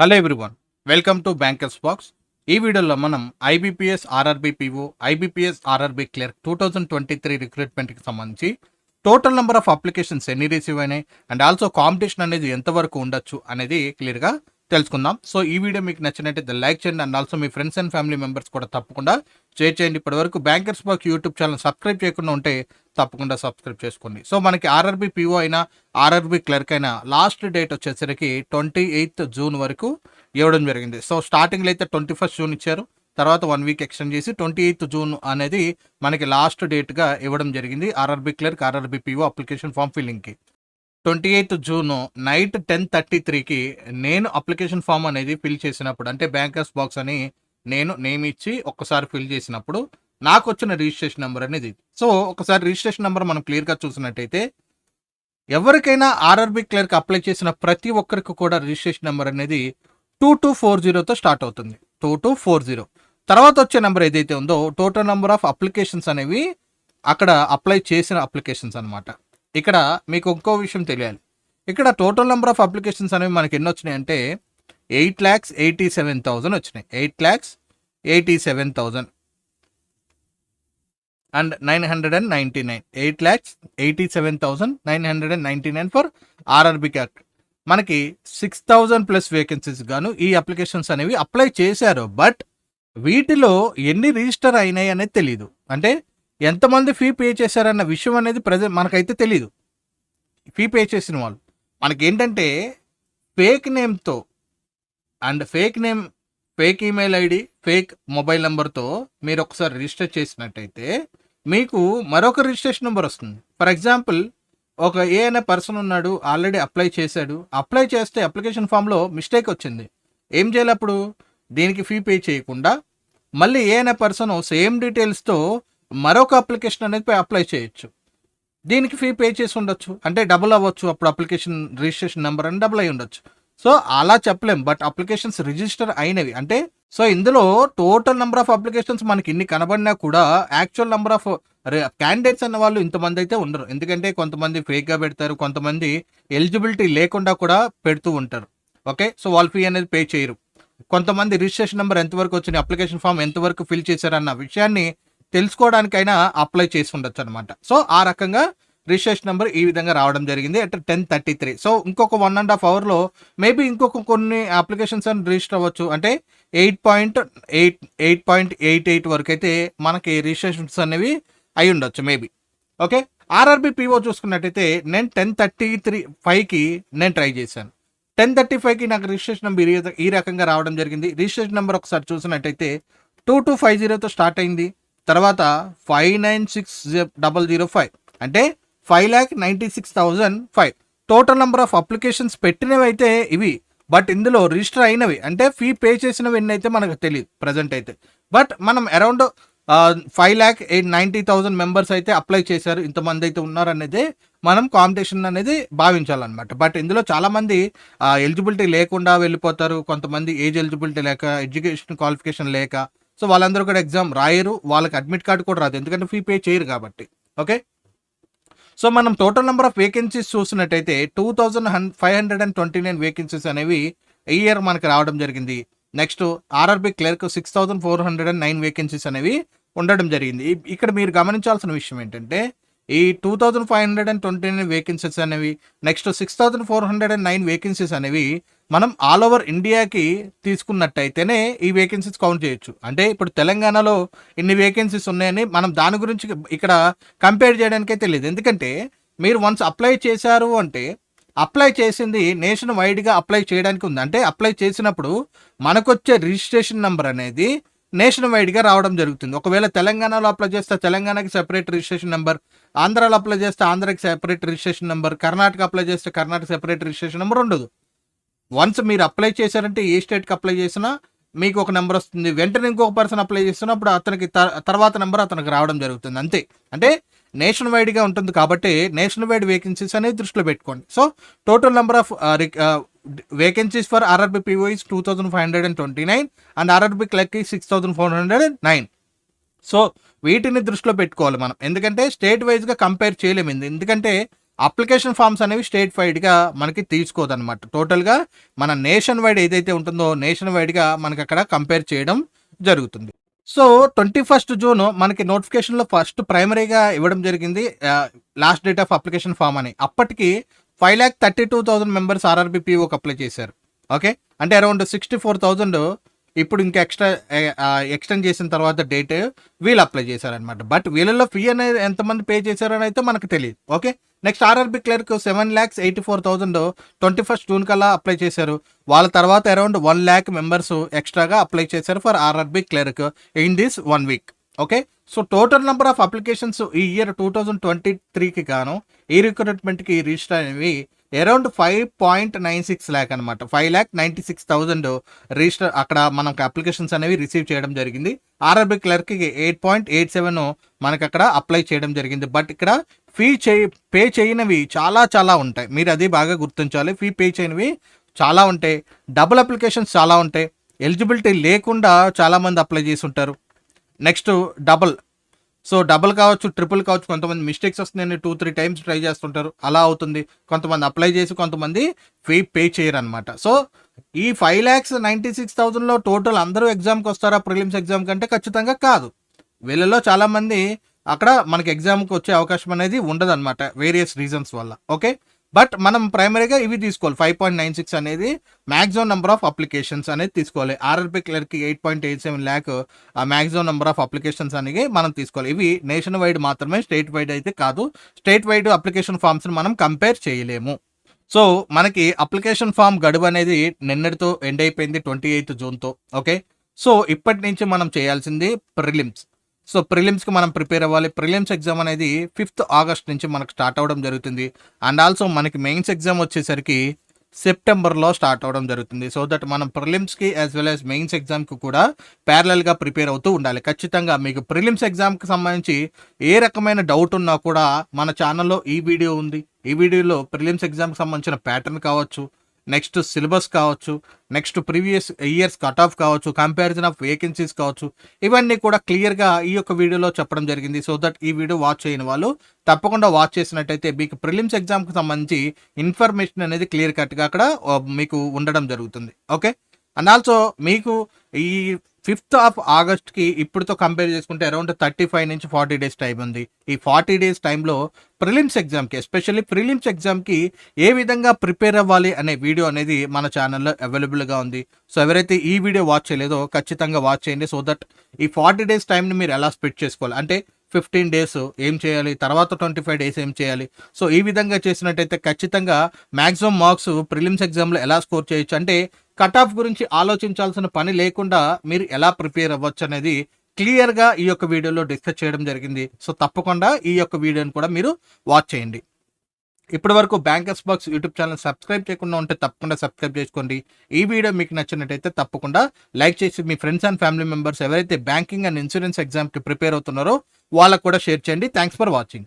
Hello everyone, welcome to bankers box. ఈ వీడియోలో మనం IBPS RRB PO, IBPS RRB clerk 2023 రిక్రూట్మెంట్కి సంబంధించి టోటల్ నెంబర్ ఆఫ్ అప్లికేషన్స్ ఎన్ని receive అయినాయి అండ్ ఆల్సో కాంపిటీషన్ అనేది ఎంతవరకు ఉండొచ్చు అనేది క్లియర్గా తెలుసుకుందాం. సో ఈ వీడియో మీకు నచ్చినట్టయితే లైక్ చేయండి and also me friends and family members కూడా తప్పకుండా షేర్ చేయండి. ఇప్పటివరకు bankers box YouTube channel subscribe చేయకుండా ఉంటే తప్పకుండా సబ్స్క్రైబ్ చేసుకోండి. సో మనకి RRB PO అయినా RRB క్లర్క్ అయినా లాస్ట్ డేట్ వచ్చేసరికి 28th జూన్ వరకు ఇవ్వడం జరిగింది. సో స్టార్టింగ్లో అయితే 21st జూన్ ఇచ్చారు, తర్వాత 1 వీక్ ఎక్స్టెండ్ చేసి 28th జూన్ అనేది మనకి లాస్ట్ డేట్గా ఇవ్వడం జరిగింది RRB clerk RRB PO application form ఫిల్లింగ్కి. 28th జూన్ నైట్ 10:33కి నేను అప్లికేషన్ ఫామ్ అనేది ఫిల్ చేసినప్పుడు, అంటే బ్యాంకర్స్ బాక్స్ అని నేను నేమ్ ఇచ్చి ఒక్కసారి ఫిల్ చేసినప్పుడు నాకు వచ్చిన రిజిస్ట్రేషన్ నెంబర్ అనేది. సో ఒకసారి రిజిస్ట్రేషన్ నెంబర్ మనం క్లియర్గా చూసినట్టయితే ఎవరికైనా RRB క్లర్క్ అప్లై చేసిన ప్రతి ఒక్కరికి కూడా రిజిస్ట్రేషన్ నెంబర్ అనేది 2240తో స్టార్ట్ అవుతుంది. 2240 తర్వాత వచ్చే నెంబర్ ఏదైతే ఉందో టోటల్ నెంబర్ ఆఫ్ అప్లికేషన్స్ అనేవి అక్కడ అప్లై చేసిన అప్లికేషన్స్ అనమాట. ఇక్కడ మీకు ఇంకో విషయం తెలియాలి, ఇక్కడ టోటల్ నెంబర్ ఆఫ్ అప్లికేషన్స్ అనేవి మనకి ఎన్ని వచ్చినాయి అంటే 8,87,000 వచ్చినాయి. 8,87,000 అండ్ 999 8,87,999 ఫర్ RRB క్లర్క్. మనకి 6,000 ప్లస్ వేకెన్సీస్ గాను ఈ అప్లికేషన్స్ అనేవి అప్లై చేశారు. బట్ వీటిలో ఎన్ని రిజిస్టర్ అయినాయి అనేది తెలియదు, అంటే ఎంతమంది ఫీ పే చేశారన్న విషయం అనేది ప్రజెంట్ మనకైతే తెలియదు. ఫీ పే చేసిన వాళ్ళు మనకి ఏంటంటే ఫేక్ నేమ్తో and fake email ID, fake mobile నెంబర్తో మీరు ఒకసారి రిజిస్టర్ చేసినట్టయితే మీకు మరొక రిజిస్ట్రేషన్ నెంబర్ వస్తుంది. ఫర్ ఎగ్జాంపుల్, ఒక ఏ అనే పర్సన్ ఉన్నాడు, ఆల్రెడీ అప్లై చేశాడు, అప్లై చేస్తే అప్లికేషన్ ఫామ్లో మిస్టేక్ వచ్చింది. ఏం చేయాలి అప్పుడు? దీనికి ఫీ పే చేయకుండా మళ్ళీ ఏ అనే పర్సన్ సేమ్ డీటెయిల్స్తో మరొక అప్లికేషన్ అనేది అప్లై చేయొచ్చు. దీనికి ఫీ పే చేసి ఉండొచ్చు, అంటే డబుల్ అవ్వచ్చు, అప్పుడు అప్లికేషన్ రిజిస్ట్రేషన్ నెంబర్ అని డబుల్ అయి ఉండొచ్చు. సో అలా చెప్పలేం, బట్ అప్లికేషన్స్ రిజిస్టర్ అయినవి అంటే. సో ఇందులో టోటల్ నెంబర్ ఆఫ్ అప్లికేషన్స్ మనకి ఇన్ని కనబడినా కూడా యాక్చువల్ నెంబర్ ఆఫ్ క్యాండిడేట్స్ అన్న వాళ్ళు ఇంతమంది అయితే ఉండరు. ఎందుకంటే కొంతమంది ఫేక్గా పెడతారు, కొంతమంది ఎలిజిబిలిటీ లేకుండా కూడా పెడుతూ ఉంటారు. ఓకే, సో వాళ్ళు ఫీ అనేది పే చేయరు. కొంతమంది రిజిస్ట్రేషన్ నెంబర్ ఎంతవరకు వచ్చింది, అప్లికేషన్ ఫామ్ ఎంతవరకు ఫిల్ చేశారన్న విషయాన్ని తెలుసుకోవడానికైనా అప్లై చేసి ఉండొచ్చు అనమాట. సో ఆ రకంగా రిజిస్ట్రేషన్ నెంబర్ ఈ విధంగా రావడం జరిగింది అట్ 10:33. సో ఇంకొక 1.5 అవర్లో మేబీ ఇంకొక కొన్ని అప్లికేషన్స్ అని రిజిస్టర్ అవ్వచ్చు. అంటే 8.88 వరకు అయితే మనకి రిజిస్ట్రేషన్స్ అనేవి అయి ఉండొచ్చు మేబీ. ఓకే, RRB PO చూసుకున్నట్టయితే నేను 10:35కి నేను ట్రై చేశాను. 10:35కి నాకు రిజిస్ట్రేషన్ నెంబర్ ఈ రకంగా రావడం జరిగింది. రిజిస్ట్రేషన్ నెంబర్ ఒకసారి చూసినట్టయితే 2250తో స్టార్ట్ అయింది, తర్వాత 596,005 అంటే 5,96,005. టోటల్ నెంబర్ ఆఫ్ అప్లికేషన్స్ పెట్టినవి అయితే ఇవి, బట్ ఇందులో రిజిస్టర్ అయినవి అంటే ఫీ పే చేసినవి ఎన్ని అయితే మనకు తెలియదు ప్రజెంట్ అయితే. బట్ మనం అరౌండ్ 5,90,000 మెంబర్స్ అయితే అప్లై చేశారు, ఇంతమంది అయితే ఉన్నారనేది మనం కాంపిటీషన్ అనేది భావించాలన్నమాట. బట్ ఇందులో చాలామంది ఎలిజిబిలిటీ లేకుండా వెళ్ళిపోతారు, కొంతమంది ఏజ్ ఎలిజిబిలిటీ లేక, ఎడ్యుకేషన్ క్వాలిఫికేషన్ లేక, సో వాళ్ళందరూ కూడా ఎగ్జామ్ రాయరు, వాళ్ళకి అడ్మిట్ కార్డు కూడా రాదు, ఎందుకంటే ఫీ పే చేయరు కాబట్టి. ఓకే, సో మనం టోటల్ నెంబర్ ఆఫ్ వేకెన్సీస్ చూసినట్టయితే 2,529 వేకెన్సీస్ అనేవి ఈ ఇయర్ మనకి రావడం జరిగింది. నెక్స్ట్ RRB క్లర్క్ 6,409 వేకెన్సీస్ అనేవి ఉండడం జరిగింది. ఇక్కడ మీరు గమనించాల్సిన విషయం ఏంటంటే ఈ 2,529 వేకెన్సీస్ అనేవి, నెక్స్ట్ 6,409 వేకెన్సీస్ అనేవి మనం ఆల్ ఓవర్ ఇండియాకి తీసుకున్నట్టయితేనే ఈ వేకెన్సీస్ కౌంట్ చేయొచ్చు. అంటే ఇప్పుడు తెలంగాణలో ఇన్ని వేకెన్సీస్ ఉన్నాయని మనం దాని గురించి ఇక్కడ కంపేర్ చేయడానికే తెలియదు. ఎందుకంటే మీరు వన్స్ అప్లై చేశారు అంటే అప్లై చేసింది నేషన్ వైడ్గా అప్లై చేయడానికి ఉంది. అంటే అప్లై చేసినప్పుడు మనకొచ్చే రిజిస్ట్రేషన్ నెంబర్ అనేది నేషన్ వైడ్గా రావడం జరుగుతుంది. ఒకవేళ తెలంగాణలో అప్లై చేస్తే తెలంగాణకి సెపరేట్ రిజిస్ట్రేషన్ నెంబర్, ఆంధ్రాలో అప్లై చేస్తే ఆంధ్రాకి separate registration number, Karnataka apply చేస్తే కర్ణాటక సెపరేట్ రిజిస్ట్రేషన్ నెంబర్ ఉండదు. వన్స్ మీరు అప్లై చేశారంటే ఏ స్టేట్కి అప్లై చేసినా మీకు ఒక నెంబర్ వస్తుంది, వెంటనే ఇంకొక పర్సన్ అప్లై చేస్తున్నప్పుడు అతనికి తర్వాత నెంబర్ అతనికి రావడం జరుగుతుంది అంతే. అంటే నేషన్ వైడ్గా ఉంటుంది కాబట్టి నేషన్ వైడ్ వేకెన్సీస్ అనేది దృష్టిలో పెట్టుకోండి. So total number of vacancies for RRB PO is 2,529 and RRB clerk 6,409. So వీటిని దృష్టిలో పెట్టుకోవాలి మనం, ఎందుకంటే స్టేట్ వైజ్గా కంపేర్ చేయలేము. ఎందుకంటే అప్లికేషన్ ఫామ్స్ అనేవి స్టేట్ వైడ్గా మనకి తీసుకోదన్నమాట. టోటల్గా మన నేషన్ వైడ్ ఏదైతే ఉంటుందో నేషన్ వైడ్గా మనకి అక్కడ కంపేర్ చేయడం జరుగుతుంది. సో 21 జూన్ మనకి నోటిఫికేషన్లో ఫస్ట్ ప్రైమరీగా ఇవ్వడం జరిగింది last date of application form అని. అప్పటికి 5,32,000 మెంబర్స్ ఆర్ఆర్బీ పీఓకి అప్లై చేశారు. ఓకే, అంటే అరౌండ్ 64,000 ఇప్పుడు ఇంకా ఎక్స్టెండ్ చేసిన తర్వాత డేట్ వీళ్ళు అప్లై చేశారనమాట. బట్ వీళ్ళలో ఫీ అనేది ఎంతమంది పే చేశారని అయితే మనకు తెలియదు. Okay, next RRB clerk 7,84,000 21 June కల్లా అప్లై చేశారు. వాళ్ళ తర్వాత అరౌండ్ 1 lakh మెంబర్స్ ఎక్స్ట్రాగా అప్లై చేశారు for RRB clerk in this 1 week. Okay, so total number of applications ఈ ఇయర్ 2023కి గాను ఈ రిక్రూట్మెంట్కి రిజిస్టర్ అనేవి అరౌండ్ 5.96 lakh అనమాట. 5,96,000 రిజిస్టర్ అక్కడ మనకు అప్లికేషన్స్ అనేవి రిసీవ్ చేయడం జరిగింది. ఆర్ఆర్బీ క్లర్క్కి 8.87 మనకి అక్కడ అప్లై చేయడం జరిగింది. బట్ ఇక్కడ పే చేయనివి చాలా ఉంటాయి. మీరు అది బాగా గుర్తించాలి. ఫీ పే చేయనివి చాలా ఉంటాయి. డబుల్ అప్లికేషన్స్ చాలా ఉంటాయి. ఎలిజిబిలిటీ లేకుండా చాలామంది అప్లై చేసి ఉంటారు. నెక్స్ట్ డబుల్ కావచ్చు, ట్రిపుల్ కావచ్చు. కొంతమంది మిస్టేక్స్ వస్తున్నాయని 2-3 times ట్రై చేస్తుంటారు, అలా అవుతుంది. కొంతమంది అప్లై చేసి కొంతమంది ఫీ పే చేయరు అనమాట. సో ఈ 5,96,000లో టోటల్ అందరూ ఎగ్జామ్కి వస్తారా ప్రిలిమ్స్ ఎగ్జామ్ కంటే? ఖచ్చితంగా కాదు. వీళ్ళలో చాలామంది అక్కడ మనకి ఎగ్జామ్కి వచ్చే అవకాశం అనేది ఉండదు అనమాట, వేరియస్ రీజన్స్ వల్ల. ఓకే, బట్ మనం ప్రైమరీగా ఇవి తీసుకోవాలి. 5.96 అనేది మ్యాక్సిమం నెంబర్ ఆఫ్ అప్లికేషన్స్ అనేది తీసుకోవాలి. ఆర్ఆర్బీ క్లర్క్కి 8.87 lakh maximum number of applications అనేది మనం తీసుకోవాలి. ఇవి నేషన్ వైడ్ మాత్రమే, స్టేట్ వైడ్ అయితే కాదు. స్టేట్ వైడ్ అప్లికేషన్ ఫామ్స్ని మనం కంపేర్ చేయలేము. సో మనకి అప్లికేషన్ ఫామ్ గడువు అనేది నిన్నటితో ఎండ్ అయిపోయింది 28 జూన్తో. ఓకే, సో ఇప్పటి నుంచి మనం చేయాల్సింది ప్రిలిమ్స్. సో ప్రిలిమ్స్కి మనం ప్రిపేర్ అవ్వాలి. ప్రిలిమ్స్ ఎగ్జామ్ అనేది 5th ఆగస్ట్ నుంచి మనకు స్టార్ట్ అవ్వడం జరుగుతుంది. అండ్ ఆల్సో మనకి మెయిన్స్ ఎగ్జామ్ వచ్చేసరికి సెప్టెంబర్లో స్టార్ట్ అవ్వడం జరుగుతుంది. సో దట్ మనం ప్రిలిమ్స్కి యాజ్ వెల్ యాజ్ మెయిన్స్ ఎగ్జామ్కి కూడా ప్యారలల్గా ప్రిపేర్ అవుతూ ఉండాలి. ఖచ్చితంగా మీకు ప్రిలిమ్స్ ఎగ్జామ్కి సంబంధించి ఏ రకమైన డౌట్ ఉన్నా కూడా మన ఛానల్లో ఈ వీడియో ఉంది. ఈ వీడియోలో ప్రిలిమ్స్ ఎగ్జామ్కి సంబంధించిన ప్యాటర్న్ కావచ్చు, నెక్స్ట్ సిలబస్ కావచ్చు, next previous years cut off కావచ్చు, కంపారిజన్ ఆఫ్ వేకెన్సీస్ కావచ్చు, ఇవన్నీ కూడా క్లియర్గా ఈ యొక్క వీడియోలో చెప్పడం జరిగింది. సో దట్ ఈ వీడియో వాచ్ చేయని వాళ్ళు తప్పకుండా వాచ్ చేసినట్టయితే మీకు ప్రిలిమ్స్ ఎగ్జామ్కి సంబంధించి ఇన్ఫర్మేషన్ అనేది క్లియర్ కట్గా అక్కడ మీకు ఉండడం జరుగుతుంది. ఓకే, అండ్ ఆల్సో మీకు ఈ 5th ఆగస్ట్కి ఇప్పుడుతో కంపేర్ చేసుకుంటే అరౌండ్ 35 నుంచి 40 days టైం ఉంది. ఈ 40 days టైంలో ప్రిలిమ్స్ ఎగ్జామ్కి, ఎస్పెషల్లీ ప్రిలిమ్స్ ఎగ్జామ్కి ఏ విధంగా ప్రిపేర్ అవ్వాలి అనే వీడియో అనేది మన ఛానల్లో అవైలబుల్గా ఉంది. సో ఎవరైతే ఈ వీడియో వాచ్ చేయలేదో ఖచ్చితంగా వాచ్ చేయండి. సో దట్ ఈ 40 days టైంని మీరు ఎలా స్పెండ్ చేసుకోవాలి, అంటే 15 days ఏం చేయాలి, తర్వాత 25 days ఏం చేయాలి. సో ఈ విధంగా చేసినట్టయితే ఖచ్చితంగా మ్యాక్సిమం మార్క్స్ ప్రిలిమ్స్ ఎగ్జామ్లో ఎలా స్కోర్ చేయొచ్చు, అంటే కట్ ఆఫ్ గురించి ఆలోచించాల్సిన పని లేకుండా మీరు ఎలా ప్రిపేర్ అవ్వచ్చు అనేది క్లియర్గా ఈ యొక్క వీడియోలో డిస్కస్ చేయడం జరిగింది. సో తప్పకుండా ఈ యొక్క వీడియోని కూడా మీరు వాచ్ చేయండి. ఇప్పటి వరకు bankers box YouTube channel subscribe చేయకుండా ఉంటే తప్పకుండా సబ్స్క్రైబ్ చేసుకోండి. ఈ వీడియో మీకు నచ్చినట్టయితే తప్పకుండా లైక్ చేసి మీ ఫ్రెండ్స్ అండ్ ఫ్యామిలీ మెంబర్స్ ఎవరైతే బ్యాంకింగ్ అండ్ ఇన్సూరెన్స్ ఎగ్జామ్కి ప్రిపేర్ అవుతున్నారో వాళ్ళకు కూడా షేర్ చేయండి. Thanks for watching.